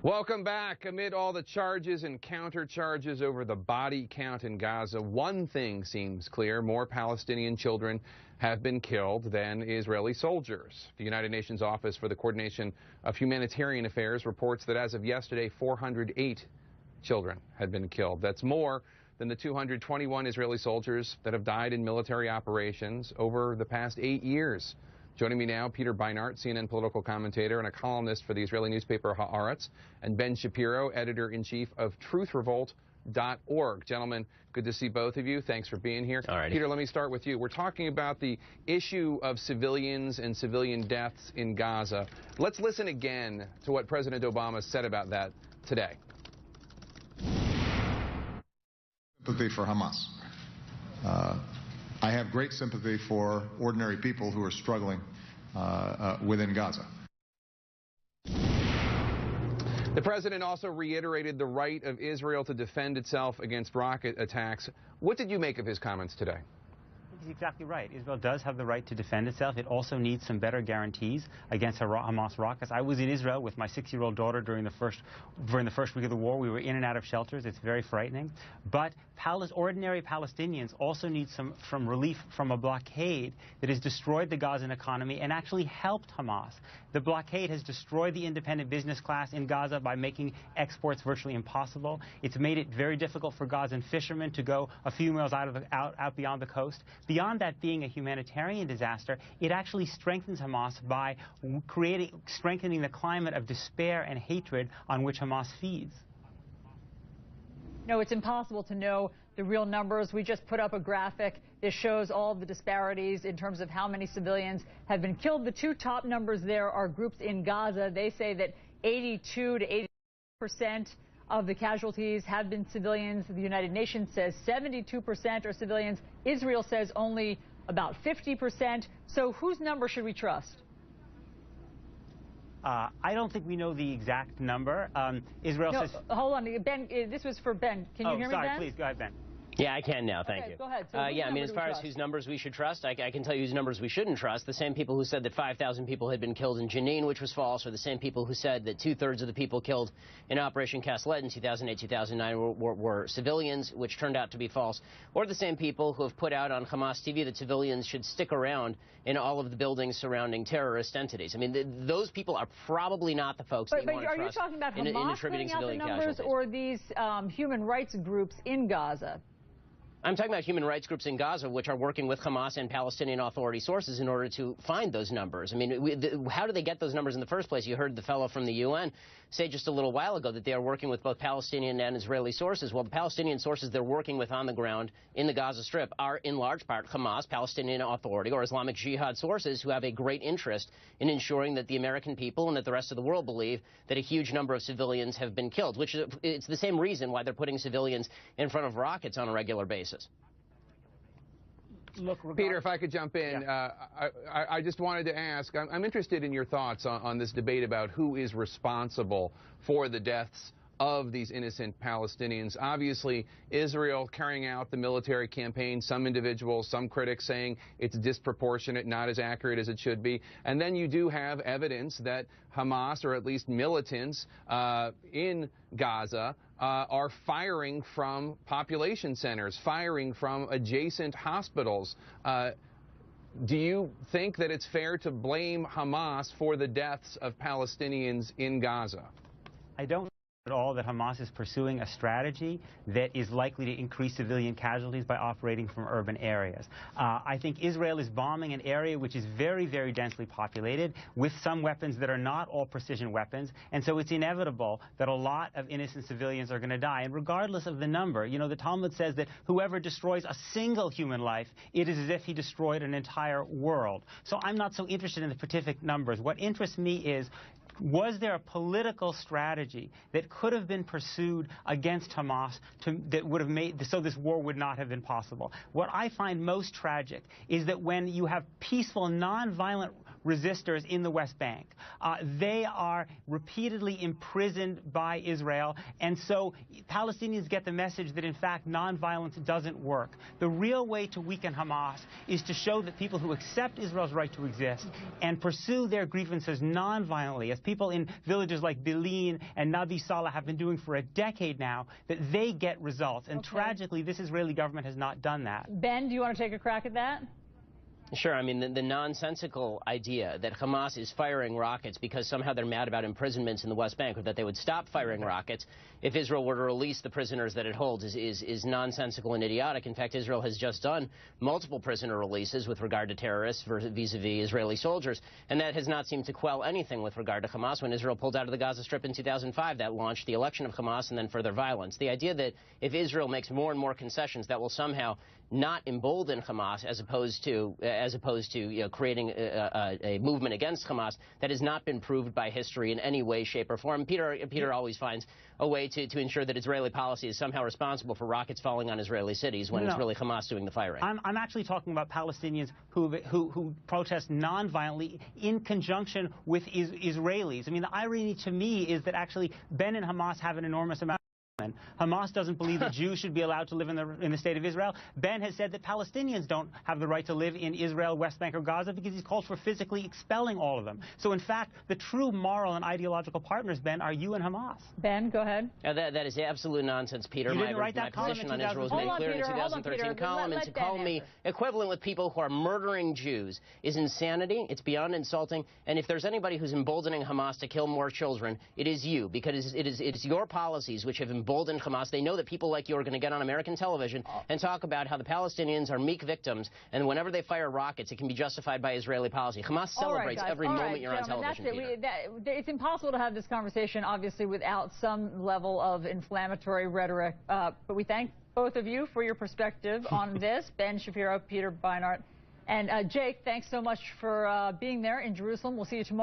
Welcome back. Amid all the charges and counter-charges over the body count in Gaza, one thing seems clear. More Palestinian children have been killed than Israeli soldiers. The United Nations Office for the Coordination of Humanitarian Affairs reports that as of yesterday, 408 children had been killed. That's more than the 221 Israeli soldiers that have died in military operations over the past 8 years. Joining me now, Peter Beinart, CNN political commentator and a columnist for the Israeli newspaper Haaretz, and Ben Shapiro, editor-in-chief of truthrevolt.org. Gentlemen, good to see both of you. Thanks for being here. Alrighty. Peter, let me start with you. We're talking about the issue of civilians and civilian deaths in Gaza. Let's listen again to what President Obama said about that today. Sympathy for Hamas. I have great sympathy for ordinary people who are struggling within Gaza. The president also reiterated the right of Israel to defend itself against rocket attacks. What did you make of his comments today? He's exactly right. Israel does have the right to defend itself. It also needs some better guarantees against Hamas rockets. I was in Israel with my 6-year-old daughter during the first week of the war. We were in and out of shelters. It's very frightening. But ordinary Palestinians also need some relief from a blockade that has destroyed the Gazan economy and actually helped Hamas. The blockade has destroyed the independent business class in Gaza by making exports virtually impossible. It's made it very difficult for Gazan fishermen to go a few miles out beyond the coast. Beyond that being a humanitarian disaster, it actually strengthens Hamas by strengthening the climate of despair and hatred on which Hamas feeds. No, it's impossible to know the real numbers. We just put up a graphic that shows all the disparities in terms of how many civilians have been killed. The two top numbers there are groups in Gaza. They say that 82 to 80% of the casualties have been civilians. The United Nations says 72% are civilians. Israel says only about 50%. So whose number should we trust? I don't think we know the exact number. Israel says... Hold on, Ben, this was for Ben. Can you hear me, Ben? Sorry, please, go ahead, Ben. Yeah, I can now, thank you. Go ahead. So yeah, I mean, as far as whose numbers we should trust, I can tell you whose numbers we shouldn't trust. The same people who said that 5,000 people had been killed in Jenin, which was false, or the same people who said that 2/3 of the people killed in Operation Cast Lead in 2008-2009 were civilians, which turned out to be false, or the same people who have put out on Hamas TV that civilians should stick around in all of the buildings surrounding terrorist entities. I mean, those people are probably not the folks that you want to trust. Are you talking about in Hamas attributing putting out the civilian numbers, casualties. or these human rights groups in Gaza? I'm talking about human rights groups in Gaza, which are working with Hamas and Palestinian Authority sources in order to find those numbers. I mean, how do they get those numbers in the first place? You heard the fellow from the UN say just a little while ago that they are working with both Palestinian and Israeli sources. Well, the Palestinian sources they're working with on the ground in the Gaza Strip are in large part Hamas, Palestinian Authority, or Islamic Jihad sources who have a great interest in ensuring that the American people and that the rest of the world believe that a huge number of civilians have been killed, which is, it's the same reason why they're putting civilians in front of rockets on a regular basis. Look, Peter, if I could jump in, yeah. I just wanted to ask, I'm interested in your thoughts on this debate about who is responsible for the deaths of these innocent Palestinians. Obviously, Israel carrying out the military campaign, some individuals, some critics saying it's disproportionate, not as accurate as it should be. And then you do have evidence that Hamas, or at least militants in Gaza, are firing from population centers, firing from adjacent hospitals. Do you think that it's fair to blame Hamas for the deaths of Palestinians in Gaza? I don't at all that Hamas is pursuing a strategy that is likely to increase civilian casualties by operating from urban areas. I think Israel is bombing an area which is very, very densely populated with some weapons that are not all precision weapons, and so it's inevitable that a lot of innocent civilians are going to die. And regardless of the number, you know, the Talmud says that whoever destroys a single human life, it is as if he destroyed an entire world. So I'm not so interested in the specific numbers. What interests me is, was there a political strategy that could have been pursued against Hamas that would have made so this war would not have been possible? What I find most tragic is that when you have peaceful, nonviolent resistors in the West Bank. They are repeatedly imprisoned by Israel, and so Palestinians get the message that, in fact, nonviolence doesn't work. The real way to weaken Hamas is to show that people who accept Israel's right to exist and pursue their grievances nonviolently, as people in villages like Bilin and Nabi Saleh have been doing for a decade now, that they get results. And tragically, this Israeli government has not done that. Ben, do you want to take a crack at that? Sure. I mean, the nonsensical idea that Hamas is firing rockets because somehow they're mad about imprisonments in the West Bank, or that they would stop firing rockets if Israel were to release the prisoners that it holds, is nonsensical and idiotic. In fact, Israel has just done multiple prisoner releases with regard to terrorists vis-a-vis Israeli soldiers, and that has not seemed to quell anything with regard to Hamas. When Israel pulled out of the Gaza Strip in 2005, that launched the election of Hamas and then further violence. The idea that if Israel makes more and more concessions, that will somehow not embolden Hamas as opposed to creating a movement against Hamas, that has not been proved by history in any way, shape, or form. Peter always finds a way to ensure that Israeli policy is somehow responsible for rockets falling on Israeli cities when it's really Hamas doing the firing. I'm actually talking about Palestinians who protest nonviolently in conjunction with Israelis. I mean, the irony to me is that actually Ben and Hamas have an enormous amount. Hamas doesn't believe that Jews should be allowed to live in the state of Israel. Ben has said that Palestinians don't have the right to live in Israel, West Bank, or Gaza, because he's called for physically expelling all of them. So, in fact, the true moral and ideological partners, Ben, are you and Hamas. Ben, go ahead. That is absolute nonsense, Peter. You didn't write that my position on Israel was made clear in the 2013 column, and to call me equivalent with people who are murdering Jews is insanity. It's beyond insulting. And if there's anybody who's emboldening Hamas to kill more children, it is you, because it is your policies which have emboldened Hamas. They know that people like you are going to get on American television and talk about how the Palestinians are meek victims, and whenever they fire rockets, it can be justified by Israeli policy. Hamas celebrates every moment you're on television, Peter. It's impossible to have this conversation, obviously, without some level of inflammatory rhetoric. But we thank both of you for your perspective on this. Ben Shapiro, Peter Beinart, and Jake, thanks so much for being there in Jerusalem. We'll see you tomorrow.